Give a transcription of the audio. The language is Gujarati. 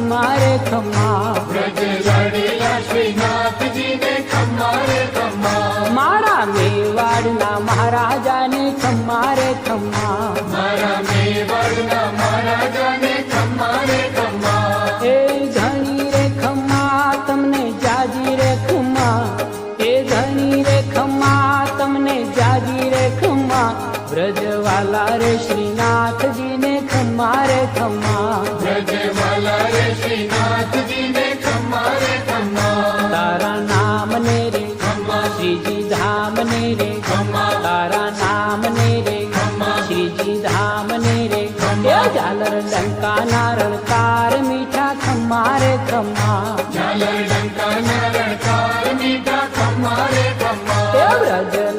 ખમ્મા રે ખમ્મા. વ્રજ લાડેલા શ્રીનાથજીને ખમ્મા રે ખમ્મા. મારા મેવાડના મહારાજાને ખમ્મા રે ખમ્મા. મારા મેવાડના મહારાજાને ખમ્મા રે ખમ્મા. એ ઘણી રે ખમ્મા તમને જાજી રે ખમ્મા. એ ઘણી રે ખમ્મા તમને જાજી રે ખમ્મા. વ્રજવાલા રે શ્રીનાથજીને ખમ્મા રે ખમ્મા. વ્રજવાલા રે શ્રીનાથજીને ખમ્મા રે ખમ્મા. તારા નામ ને રે ખમ્મા. શ્રીજી ધામ ને રે ખમ્મા. તારા નામ ને રે ખમ્મા. શ્રીજી ધામ ને રે. ખમ્મા. એ ઝાલર ડંકા નારળ તાર મીઠા ખમ્મા રે ખમ્મા. ઝાલર ડંકાના રણકાર મીઠા ખમ્મા રે ખમ્મા. એ વ્રજ